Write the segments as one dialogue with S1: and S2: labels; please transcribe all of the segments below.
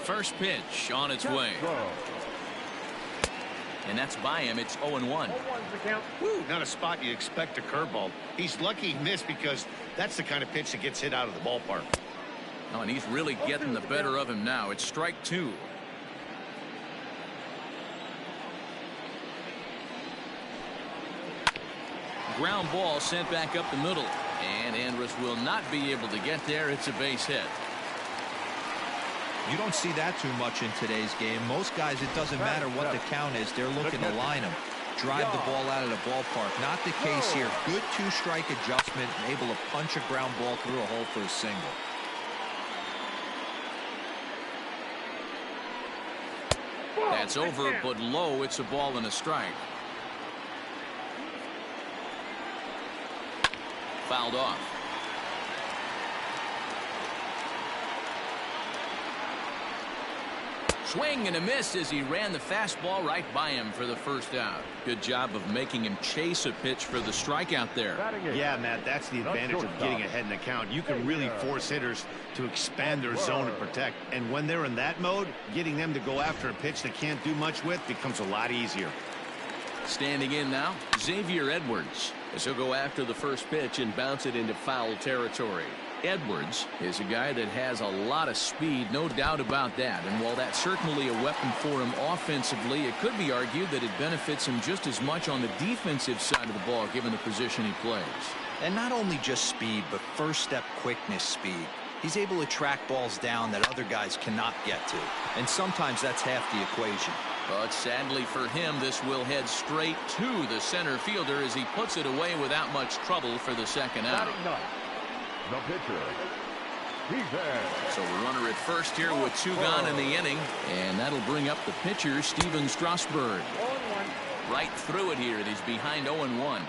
S1: First pitch on its way. And that's by him. It's 0-1.
S2: Woo, not a spot you expect a curveball. He's lucky he missed because that's the kind of pitch that gets hit out of the ballpark.
S1: Oh, and he's really getting the better of him now. It's strike 2. Ground ball sent back up the middle. And Andrus will not be able to get there. It's a base hit.
S3: You don't see that too much in today's game. Most guys, it doesn't matter what the count is. They're looking to line them, drive the ball out of the ballpark. Not the case here. Good two-strike adjustment, able to punch a ground ball through a hole for a single.
S1: That's over, but low. It's a ball and a strike. Fouled off. Swing and a miss as he ran the fastball right by him for the first out. Good job of making him chase a pitch for the strikeout there.
S2: Yeah, Matt, that's the advantage of getting ahead in the count. You can really force hitters to expand their zone and protect. And when they're in that mode, getting them to go after a pitch they can't do much with becomes a lot easier.
S1: Standing in now, Xavier Edwards, as he'll go after the first pitch and bounce it into foul territory. Edwards is a guy that has a lot of speed, no doubt about that. And while that's certainly a weapon for him offensively, it could be argued that it benefits him just as much on the defensive side of the ball, given the position he plays.
S3: And not only just speed, but first-step quickness speed. He's able to track balls down that other guys cannot get to. And sometimes that's half the equation.
S1: But sadly for him, this will head straight to the center fielder as he puts it away without much trouble for the second out.
S4: The pitcher.
S1: So a runner at first here with 2 gone in the inning, and that'll bring up the pitcher, Steven Strasburg. Right through it here, and he's behind 0-1.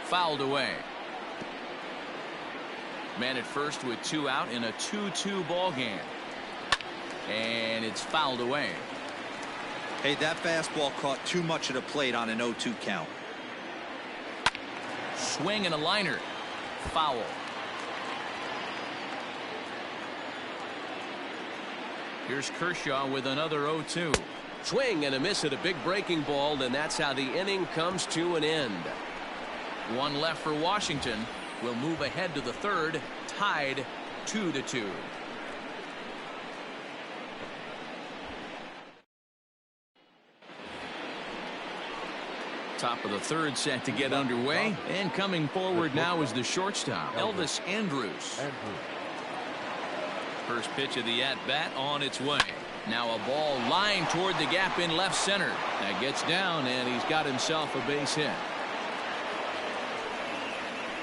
S1: Fouled away. Man at first with 2 out in a 2-2 ball game. And it's fouled away.
S3: Hey, that fastball caught too much of the plate on an 0-2 count.
S1: Swing and a liner. Foul. Here's Kershaw with another 0-2. Swing and a miss at a big breaking ball, and that's how the inning comes to an end. 1 left for Washington. Will move ahead to the third, tied 2-2. Top of the third set to get underway, and coming forward now is the shortstop, Elvis Andrus. First pitch of the at-bat on its way. Now a ball lined toward the gap in left center. That gets down, and he's got himself a base hit.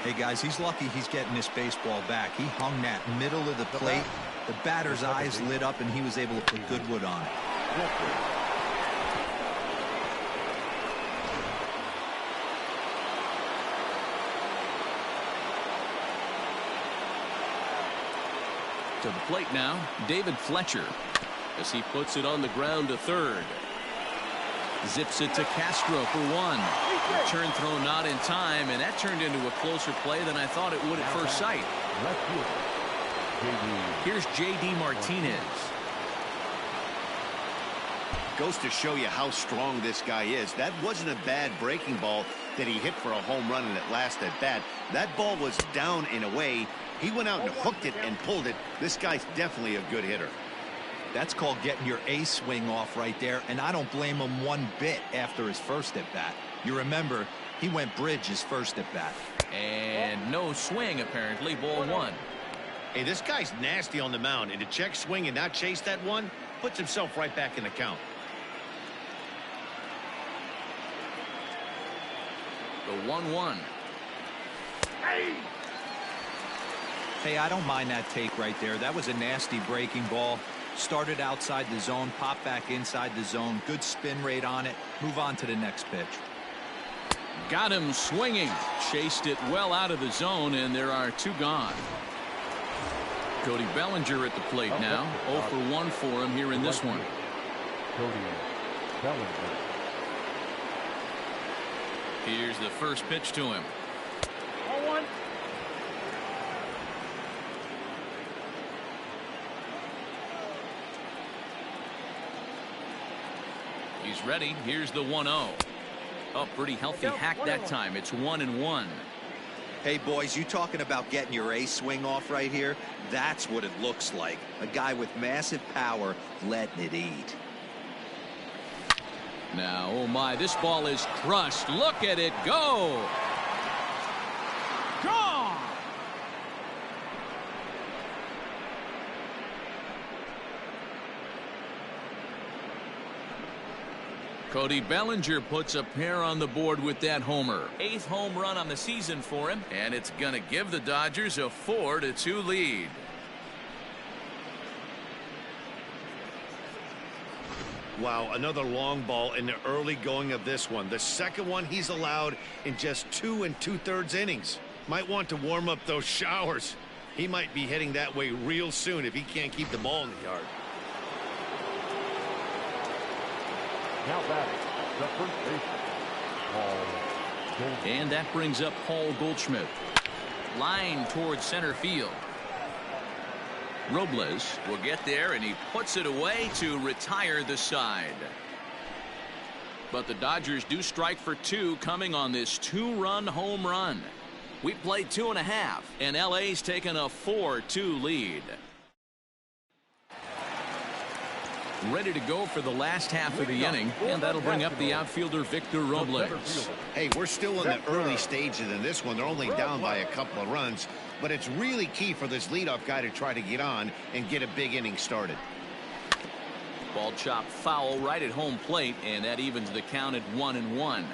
S3: Hey guys, he's lucky he's getting this baseball back. He hung that middle of the plate. The batter's eyes lit up, and he was able to put good wood on it.
S1: To the plate now, David Fletcher, as he puts it on the ground to third. Zips it to Castro for 1. Return throw not in time, and that turned into a closer play than I thought it would at first sight. Here's J.D. Martinez.
S2: Goes to show you how strong this guy is. That wasn't a bad breaking ball that he hit for a home run in that last at bat. That ball was down and away. He went out and hooked it and pulled it. This guy's definitely a good hitter.
S3: That's called getting your A swing off right there, and I don't blame him one bit after his first at bat. You remember, he went bridge his first at bat.
S1: And no swing, apparently. Ball 1.
S2: Hey, this guy's nasty on the mound, and to check swing and not chase that one puts himself right back in the count.
S1: The 1-1.
S3: Hey, I don't mind that take right there. That was a nasty breaking ball. Started outside the zone, popped back inside the zone. Good spin rate on it. Move on to the next pitch.
S1: Got him swinging. Chased it well out of the zone, and there are 2 gone. Cody Bellinger at the plate now. 0 for 1 for him here in this one.
S4: Cody Bellinger.
S1: Here's the first pitch to him. He's ready. Here's the 1-0. Oh, pretty healthy hack that time. It's 1-1.
S3: Hey, boys, you talking about getting your A swing off right here? That's what it looks like. A guy with massive power letting it eat.
S1: Now, oh my, this ball is crushed. Look at it go. Gone. Cody Bellinger puts a pair on the board with that homer. 8th home run on the season for him. And it's going to give the Dodgers a 4-2 lead.
S2: Wow, another long ball in the early going of this one. The second one he's allowed in just 2 2/3 innings. Might want to warm up those showers. He might be heading that way real soon if he can't keep the ball in the yard.
S4: Now batting, the first baseman, Paul Goldschmidt.
S1: And that brings up Paul Goldschmidt. Line towards center field. Robles will get there, and he puts it away to retire the side. But the Dodgers do strike for 2 coming on this 2-run home run. We played 2.5, and LA's taken a 4-2 lead. Ready to go for the last half of the inning, and that'll bring up the outfielder Victor Robles.
S2: Hey, we're still in the early stages in this one. They're only down by a couple of runs, but it's really key for this leadoff guy to try to get on and get a big inning started.
S1: Ball chopped foul right at home plate, and that evens the count at 1-1.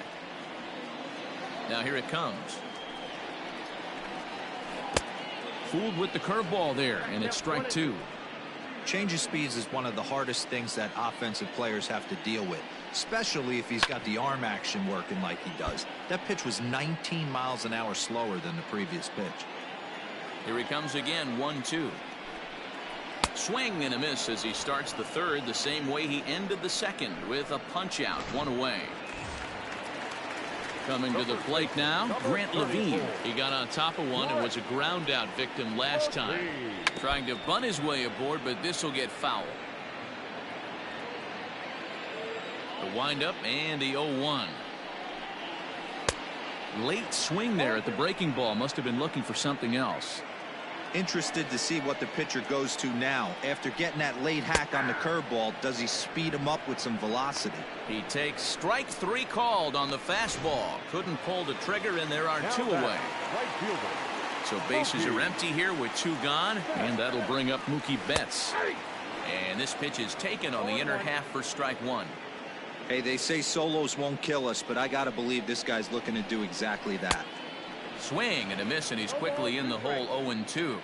S1: Now here it comes. Fooled with the curveball there, and it's strike 2.
S3: Change of speeds is one of the hardest things that offensive players have to deal with, especially if he's got the arm action working like he does. That pitch was 19 miles an hour slower than the previous pitch.
S1: Here he comes again, 1-2. Swing and a miss as he starts the third the same way he ended the second, with a punch out, 1 away. Coming to the plate now, Grant Levine. He got on top of one and was a ground out victim last time. Trying to bunt his way aboard, but this will get foul. The windup and the 0-1. Late swing there at the breaking ball. Must have been looking for something else.
S3: Interested to see what the pitcher goes to now. After getting that late hack on the curveball, does he speed him up with some velocity?
S1: He takes strike 3 called on the fastball. Couldn't pull the trigger, and there are 2 away. So bases are empty here with 2 gone, and that'll bring up Mookie Betts. And this pitch is taken on the inner half for strike 1.
S3: Hey, they say solos won't kill us, but I gotta believe this guy's looking to do exactly that.
S1: Swing and a miss, and he's quickly in the hole. 0-2.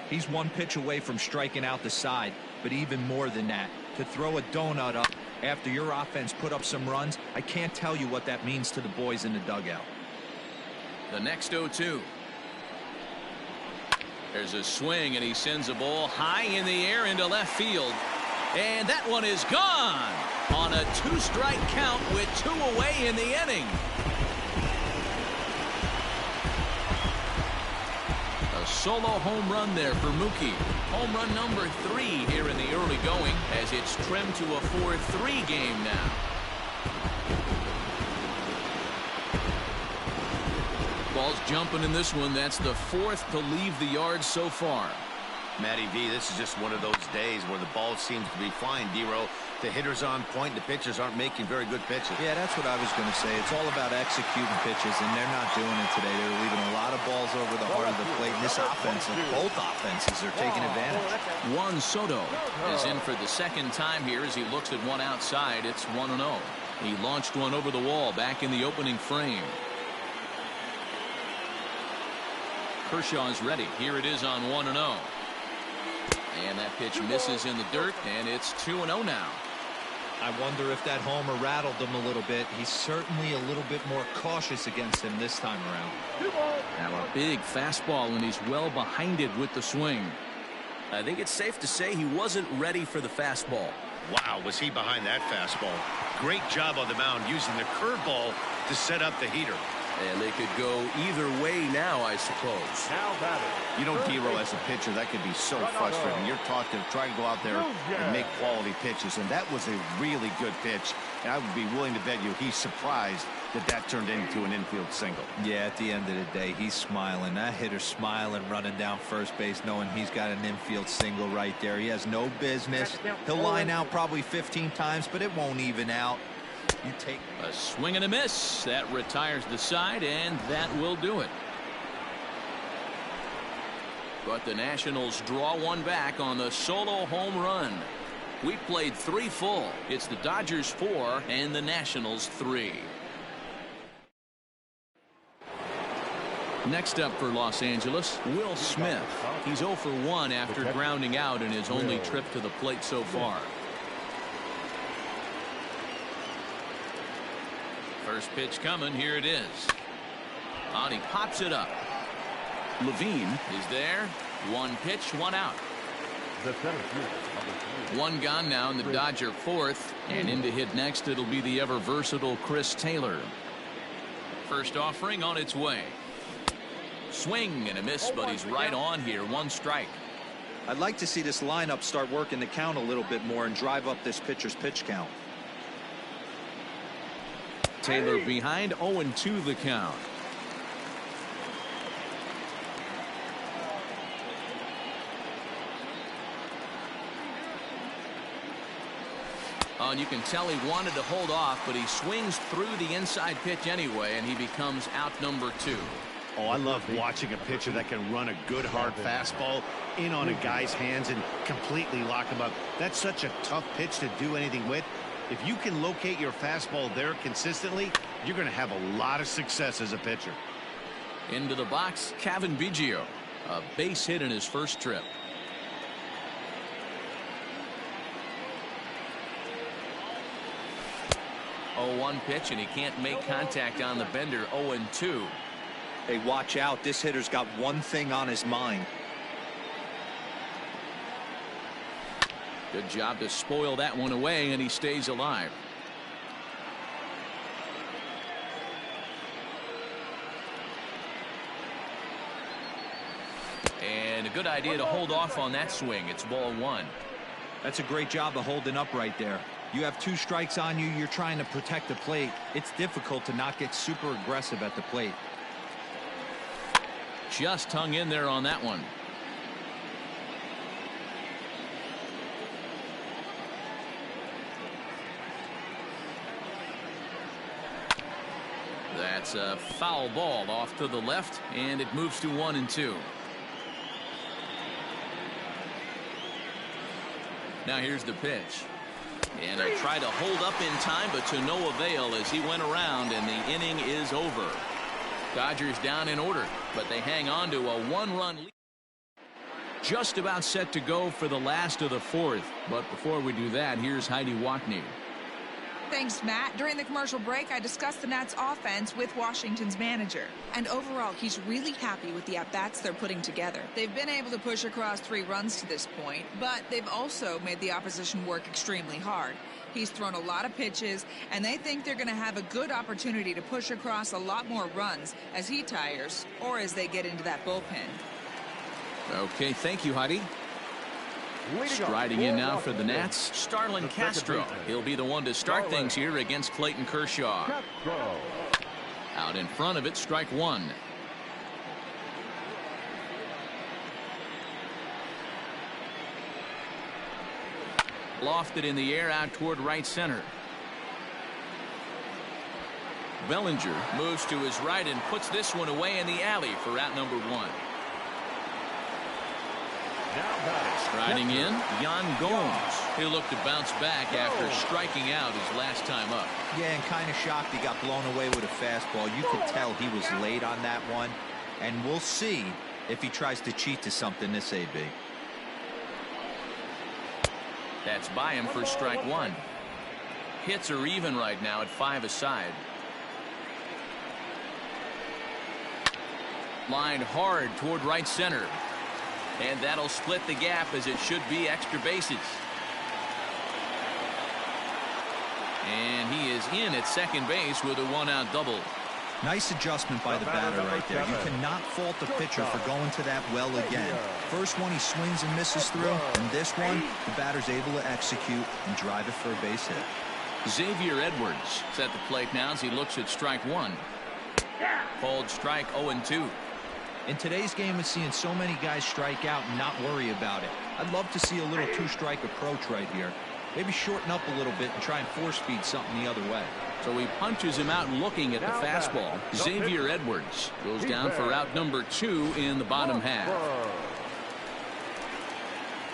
S3: He's 1 pitch away from striking out the side, but even more than that, to throw a donut up after your offense put up some runs, I can't tell you what that means to the boys in the dugout.
S1: The next 0-2. There's a swing, and he sends a ball high in the air into left field. And that one is gone on a 2-strike count with 2 away in the inning. A solo home run there for Mookie. Home run number 3 here in the early going, as it's trimmed to a 4-3 game now. Ball's jumping in this one. That's the 4th to leave the yard so far.
S2: Matty V, this is just one of those days where the ball seems to be flying, D-Row. The hitter's on point, the pitchers aren't making very good pitches.
S3: Yeah, that's what I was going to say. It's all about executing pitches, and they're not doing it today. They're leaving a lot of balls over the heart of the plate. And this offense, both offenses are taking advantage.
S1: Juan Soto is in for the 2nd time here as he looks at one outside. It's 1-0. He launched one over the wall back in the opening frame. Kershaw is ready. Here it is on 1-0. And that pitch misses in the dirt, and it's 2-0 now.
S3: I wonder if that homer rattled him a little bit. He's certainly a little bit more cautious against him this time around.
S1: Now a big fastball, and he's well behind it with the swing. I think it's safe to say he wasn't ready for the fastball.
S2: Wow, was he behind that fastball. Great job on the mound using the curveball to set up the heater.
S1: And they could go either way now, I suppose.
S4: Now batting.
S2: You know, Dero, as a pitcher, that could be so frustrating. You're taught to try and go out there and make quality pitches, and that was a really good pitch. And I would be willing to bet you he's surprised that that turned into an infield single.
S3: Yeah, at the end of the day, he's smiling. That hitter's smiling, running down first base, knowing he's got an infield single right there. He has no business. He'll line out probably 15 times, but it won't even out. You take
S1: a swing and a miss. That retires the side, and that will do it. But the Nationals draw one back on the solo home run. We played 3 full. It's the Dodgers 4 and the Nationals 3. Next up for Los Angeles, Will Smith. He's 0 for 1 after grounding out in his only trip to the plate so far. First pitch coming. Here it is. And he pops it up. Levine is there. 1 pitch, 1 out. One gone now in the Dodger 4th. And in to hit next, it'll be the ever versatile Chris Taylor. First offering on its way. Swing and a miss, but he's right on here. 1 strike.
S3: I'd like to see this lineup start working the count a little bit more and drive up this pitcher's pitch count.
S1: Taylor behind, 0-2 the count. Oh, and you can tell he wanted to hold off, but he swings through the inside pitch anyway, and he becomes out number 2.
S2: Oh, I love watching a pitcher that can run a good hard fastball in on a guy's hands and completely lock him up. That's such a tough pitch to do anything with. If you can locate your fastball there consistently, you're going to have a lot of success as a pitcher.
S1: Into the box, Cavan Biggio. A base hit in his first trip. Oh, 1 pitch, and he can't make contact on the bender. 0-2.
S3: Hey, watch out. This hitter's got one thing on his mind.
S1: Good job to spoil that one away, and he stays alive. And a good idea to hold off on that swing. It's ball 1.
S3: That's a great job of holding up right there. You have 2 strikes on you. You're trying to protect the plate. It's difficult to not get super aggressive at the plate.
S1: Just hung in there on that one. That's a foul ball off to the left, and it moves to 1-2. Now here's the pitch. And he'll try to hold up in time, but to no avail as he went around, and the inning is over. Dodgers down in order, but they hang on to a 1-run lead. Just about set to go for the last of the 4th. But before we do that, here's Heidi Watney.
S5: Thanks, Matt. During the commercial break, I discussed the Nats offense with Washington's manager. And overall, he's really happy with the at-bats they're putting together. They've been able to push across 3 runs to this point, but they've also made the opposition work extremely hard. He's thrown a lot of pitches, and they think they're going to have a good opportunity to push across a lot more runs as he tires or as they get into that bullpen.
S1: Okay, thank you, Heidi. Striding in now for the Nats, Starlin Castro. He'll be the one to start things here against Clayton Kershaw. Out in front of it, strike 1. Lofted in the air out toward right center. Bellinger moves to his right and puts this one away in the alley for out number 1. Striding in, Yan Gomes. He'll look to bounce back after striking out his last time up.
S3: Yeah, and kind of shocked he got blown away with a fastball. You could tell he was late on that one. And we'll see if he tries to cheat to something this AB.
S1: That's by him for strike 1. Hits are even right now at 5 aside. Lined hard toward right center. And that'll split the gap as it should be extra bases. And he is in at second base with a 1-out double.
S3: Nice adjustment by the batter right there. You cannot fault the pitcher for going to that well again. First one he swings and misses through, and this one, the batter's able to execute and drive it for a base hit.
S1: Xavier Edwards is at the plate now as he looks at strike one. Called strike 0-2.
S3: In today's game, it's seeing so many guys strike out and not worry about it. I'd love to see a little two-strike approach right here. Maybe shorten up a little bit and try and force-feed something the other way.
S1: So he punches him out looking at the fastball. Xavier Edwards goes down for out number 2 in the bottom half.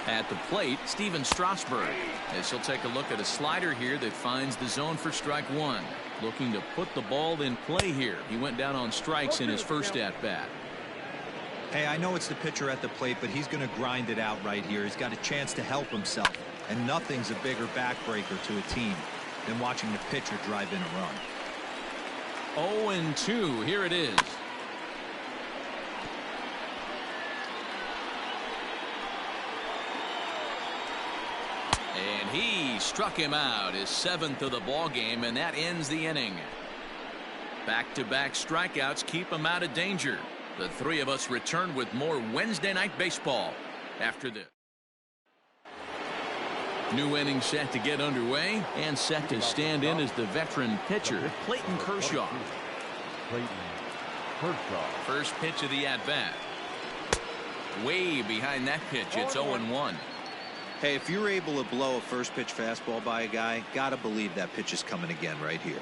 S1: At the plate, Steven Strasburg, as he'll take a look at a slider here that finds the zone for strike one. Looking to put the ball in play here. He went down on strikes in his first at-bat.
S3: Hey, I know it's the pitcher at the plate, but he's going to grind it out right here. He's got a chance to help himself, and nothing's a bigger backbreaker to a team than watching the pitcher drive in a run.
S1: 0-2. Here it is. And he struck him out, his 7th of the ball game, and that ends the inning. Back-to-back strikeouts keep him out of danger. The three of us return with more Wednesday Night Baseball after this. New inning set to get underway, and set to stand in as the veteran pitcher, Clayton Kershaw. First pitch of the at-bat. Way behind that pitch, it's 0-1.
S3: Hey, if you're able to blow a first pitch fastball by a guy, gotta believe that pitch is coming again right here.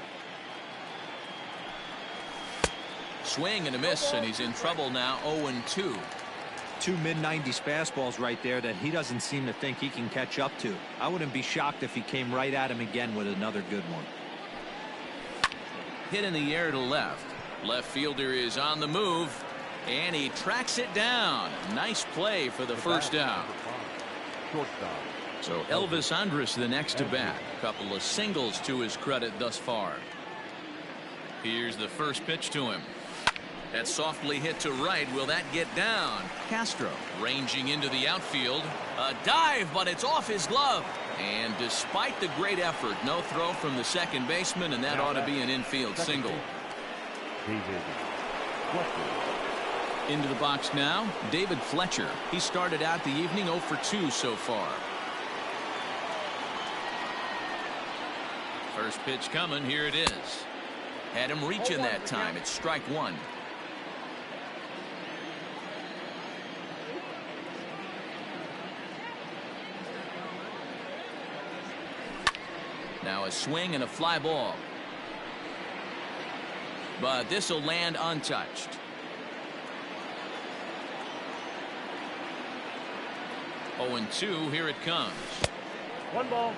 S1: Swing and a miss, and he's in trouble now. 0-2.
S3: Two mid-90s fastballs right there that he doesn't seem to think he can catch up to. I wouldn't be shocked if he came right at him again with another good one.
S1: Hit in the air to left. Left fielder is on the move, and he tracks it down. Nice play for the first out. So Elvis Andrus the next to bat. A couple of singles to his credit thus far. Here's the first pitch to him. That's softly hit to right. Will that get down? Castro ranging into the outfield. A dive, but it's off his glove. And despite the great effort, no throw from the second baseman, and that ought to be an infield single. Into the box now, David Fletcher. He started out the evening 0 for 2 so far. First pitch coming. Here it is. Had him reaching that time. It's strike one. Now a swing and a fly ball. But this will land untouched. Oh, and 2. Here it comes.
S4: 1 ball,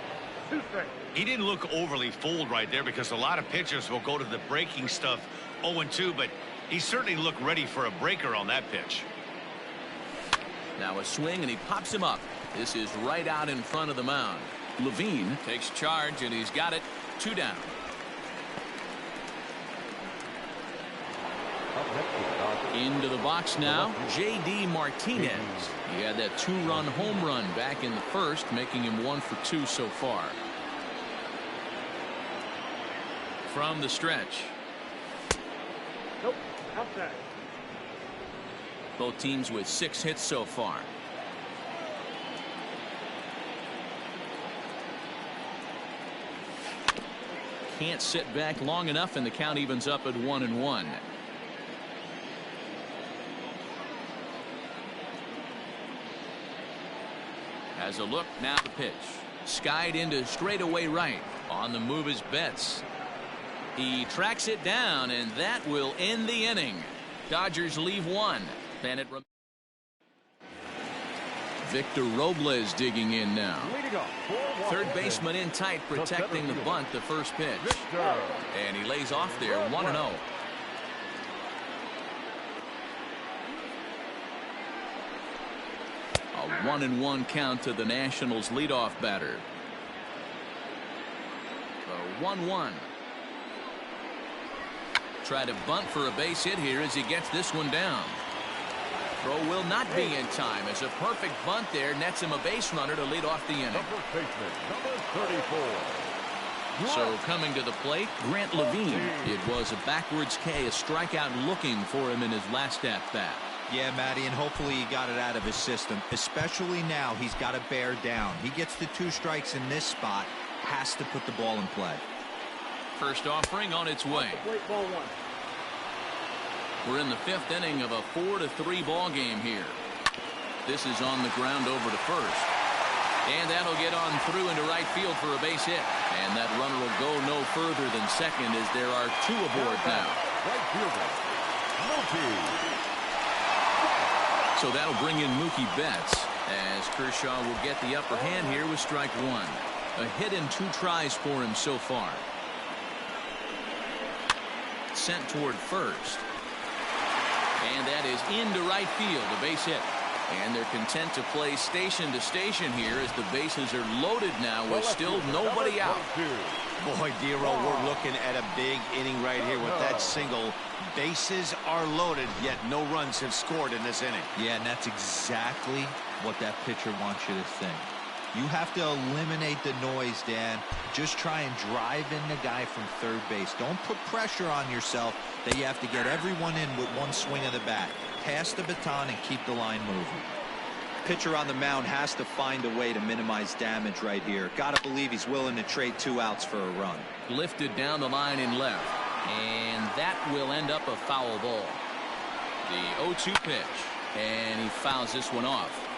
S4: 2 strikes.
S2: He didn't look overly fooled right there because a lot of pitchers will go to the breaking stuff 0-2, but he certainly looked ready for a breaker on that pitch.
S1: Now a swing, and he pops him up. This is right out in front of the mound. Levine takes charge, and he's got it. 2 down. Into the box now, J.D. Martinez. He had that 2-run home run back in the first, making him 1 for 2 so far. From the stretch.
S4: Nope, outside.
S1: Both teams with 6 hits so far. Can't sit back long enough, and the count evens up at 1-1. Has a look, now the pitch. Skied into straightaway right. On the move is Betts. He tracks it down, and that will end the inning. Dodgers leave 1. Then it Victor Robles digging in now. Third baseman in tight, protecting the bunt, the first pitch. And he lays off there, 1-0. A 1-1 count to the Nationals leadoff batter. The 1-1. Try to bunt for a base hit here as he gets this one down. Throw will not be in time as a perfect bunt there nets him a base runner to lead off the inning.
S4: Number 34.
S1: So coming to the plate, Grant Levine. It was a backwards K, a strikeout looking for him in his last at-bat.
S3: Yeah, Matty, and hopefully he got it out of his system, especially now he's got to bear down. He gets the 2 strikes in this spot, has to put the ball in play.
S1: First offering on its way.
S4: Ball 1.
S1: We're in the 5th inning of a 4-3 ball game here. This is on the ground over to first. And that'll get on through into right field for a base hit. And that runner will go no further than second as there are 2 aboard now.
S6: Right fielder, Mookie.
S1: So that'll bring in Mookie Betts as Kershaw will get the upper hand here with strike 1. A hit in 2 tries for him so far. Sent toward first. And that is into right field, a base hit. And they're content to play station to station here as the bases are loaded now with still nobody out.
S2: Boy, Dero, we're looking at a big inning right here with that single. Bases are loaded, yet no runs have scored in this inning.
S3: Yeah, and that's exactly what that pitcher wants you to think. You have to eliminate the noise, Dan. Just try and drive in the guy from third base. Don't put pressure on yourself that you have to get everyone in with one swing of the bat. Pass the baton and keep the line moving. Pitcher on the mound has to find a way to minimize damage right here. Gotta believe he's willing to trade 2 outs for a run.
S1: Lifted down the line in left. And that will end up a foul ball. The 0-2 pitch. And he fouls this one off.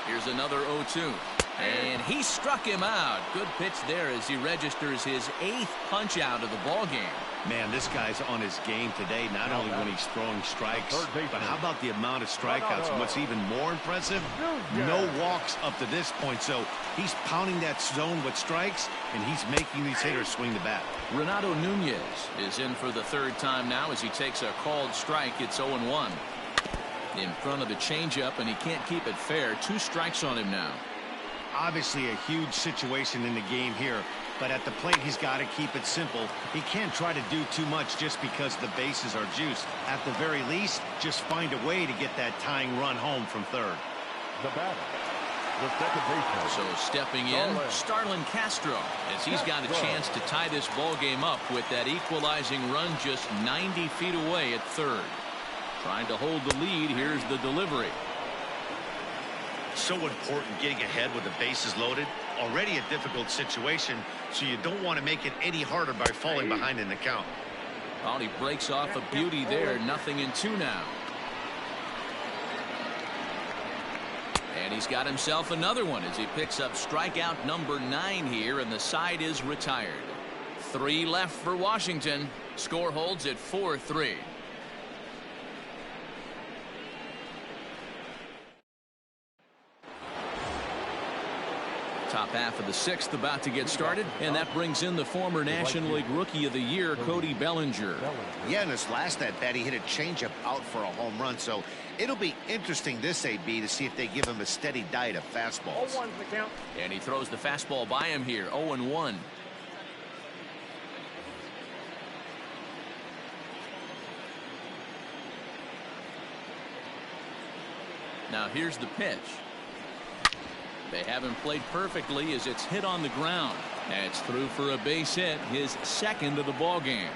S1: Here's another 0-2. And he struck him out. Good pitch there as he registers his 8th punch out of the ball game.
S2: Man, this guy's on his game today, not only when he's throwing strikes, but how about the amount of strikeouts? And what's even more impressive, no walks up to this point. So he's pounding that zone with strikes, and he's making these hitters swing the bat.
S1: Renato Nunez is in for the 3rd time now as he takes a called strike. It's 0-1. In front of the changeup, and he can't keep it fair. 2 strikes on him now.
S2: Obviously a huge situation in the game here, but at the plate he's got to keep it simple. He can't try to do too much just because the bases are juiced. At the very least, just find a way to get that tying run home from third.
S6: The batter, the second baseman.
S1: So stepping in, Starlin Castro, as he's got a chance to tie this ball game up with that equalizing run just 90 feet away at third. Trying to hold the lead. Here's the delivery.
S2: So important getting ahead with the bases loaded. Already a difficult situation, so you don't want to make it any harder by falling behind in the count.
S1: Well, he breaks off a beauty there. 0-2 now. And he's got himself another one as he picks up strikeout number 9 here, and the side is retired. 3 left for Washington. Score holds at 4-3. Top half of the 6th about to get started, and that brings in the former National League Rookie of the Year, Cody Bellinger.
S2: Yeah, in his last at bat, he hit a changeup out for a home run, so it'll be interesting this AB to see if they give him a steady diet of fastballs.
S4: 0-1's the count.
S1: And he throws the fastball by him here, 0-1. Now here's the pitch. They haven't played perfectly as it's hit on the ground. That's through for a base hit, his 2nd of the ball game.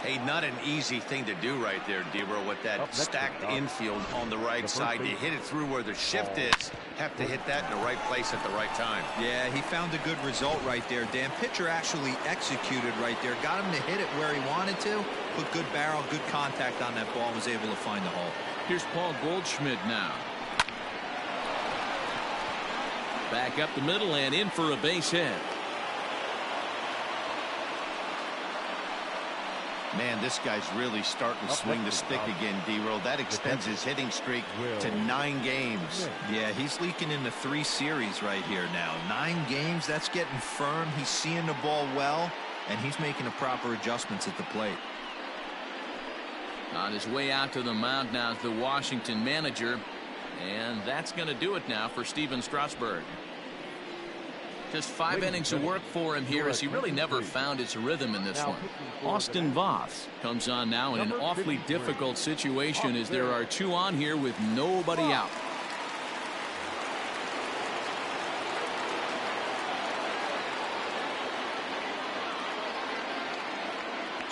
S2: Hey, not an easy thing to do right there, Dero, with that stacked infield on the right side. You hit it through where the shift is. Have to hit that in the right place at the right time.
S3: Yeah, he found a good result right there, Dan. Pitcher actually executed right there. Got him to hit it where he wanted to. Put good barrel, good contact on that ball, was able to find the hole.
S1: Here's Paul Goldschmidt now. Back up the middle and in for a base hit.
S2: Man, this guy's really starting to swing the stick again, Dero. That extends his hitting streak to 9 games.
S3: Yeah, he's leaking into 3 series right here now. 9 games, that's getting firm. He's seeing the ball well, and he's making the proper adjustments at the plate.
S1: On his way out to the mound now is the Washington manager. And that's going to do it now for Steven Strasburg. Just 5 innings of work for him here as he really never found his rhythm in this one. Austin Voth comes on now in an awfully difficult situation as there are 2 on here with nobody out.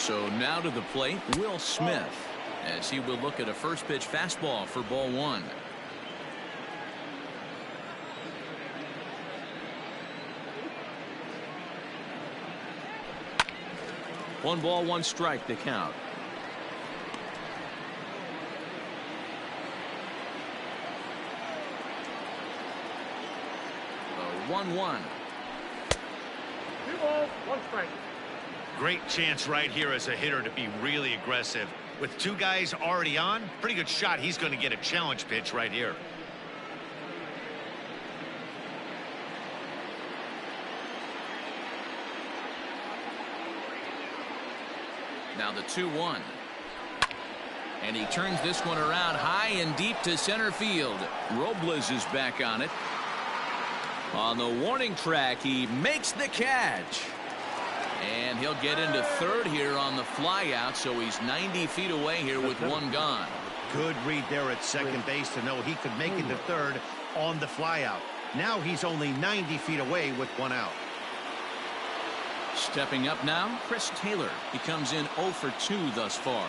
S1: So now to the plate, Will Smith, as he will look at a first pitch fastball for ball one. One ball, one strike to count. The 1-1.
S4: 2 balls, 1 strike.
S2: Great chance right here as a hitter to be really aggressive. With 2 guys already on, pretty good shot. He's going to get a challenge pitch right here.
S1: Now the 2-1. And he turns this one around high and deep to center field. Robles is back on it. On the warning track, he makes the catch. And he'll get into third here on the flyout, so he's 90 feet away here with 1 gone.
S2: Good read there at second base to know he could make it to third on the flyout. Now he's only 90 feet away with 1 out.
S1: Stepping up now, Chris Taylor. He comes in 0 for 2 thus far.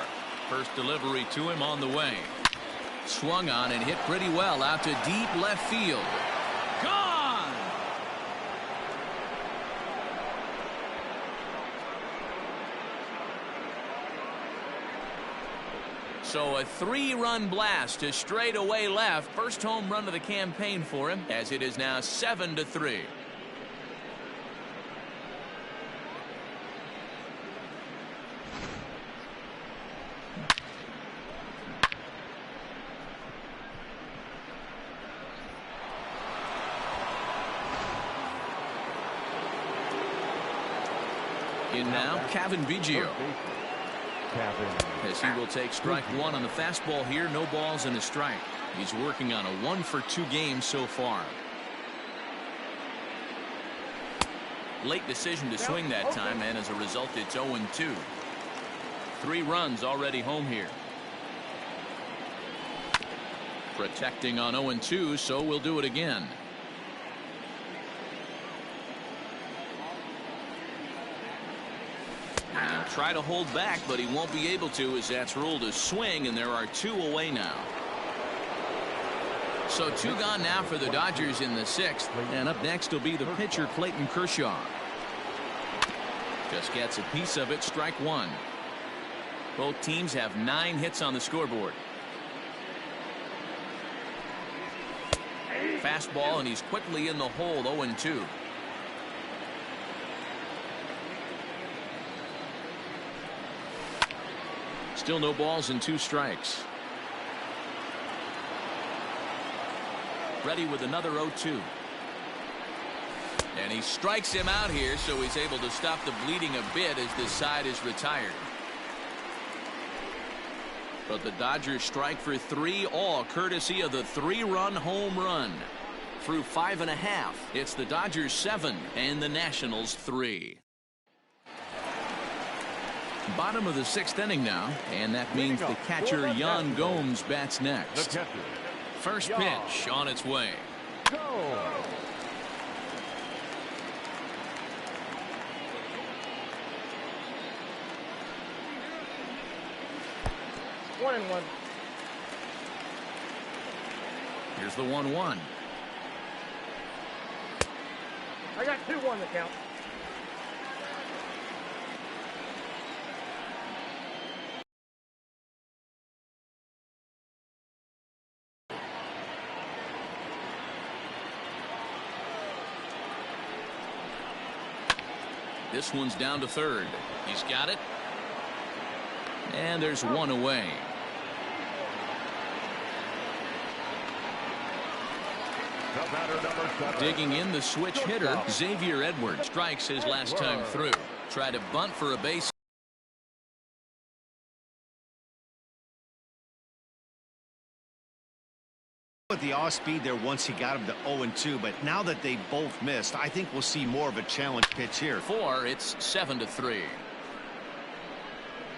S1: First delivery to him on the way. Swung on and hit pretty well out to deep left field. Gone! So a 3-run blast to straightaway left. First home run of the campaign for him, as it is now 7-3. In now, Cavan Biggio, as he will take strike 1 on the fastball here. No balls and a strike. He's working on a 1 for 2 game so far. Late decision to swing that time, and as a result it's 0-2. 3 runs already home here. Protecting on 0-2, so we'll do it again. Now try to hold back, but he won't be able to, as that's ruled a swing, and there are 2 away now. So 2 gone now for the Dodgers in the 6th, and up next will be the pitcher Clayton Kershaw. Just gets a piece of it, strike 1. Both teams have 9 hits on the scoreboard. Fastball, and he's quickly in the hole. 0-2. Still no balls and 2 strikes. Ready with another 0-2. And he strikes him out here, so he's able to stop the bleeding a bit as this side is retired. But the Dodgers strike for 3, all courtesy of the 3-run home run. Through 5.5, it's the Dodgers 7 and the Nationals 3. Bottom of the 6th inning now, and that means the catcher Yan Gomes bats next. First pitch on its way.
S6: Go!
S4: 1-1.
S1: Here's the 1-1.
S4: I got 2-1 to count.
S1: This one's down to third. He's got it. And there's 1 away. Digging in, the switch hitter, Xavier Edwards, strikes his last time through. Tried to bunt for a base.
S2: With the off speed there once he got him to 0-2, but now that they both missed, I think we'll see more of a challenge pitch here.
S1: 4, it's 7-3.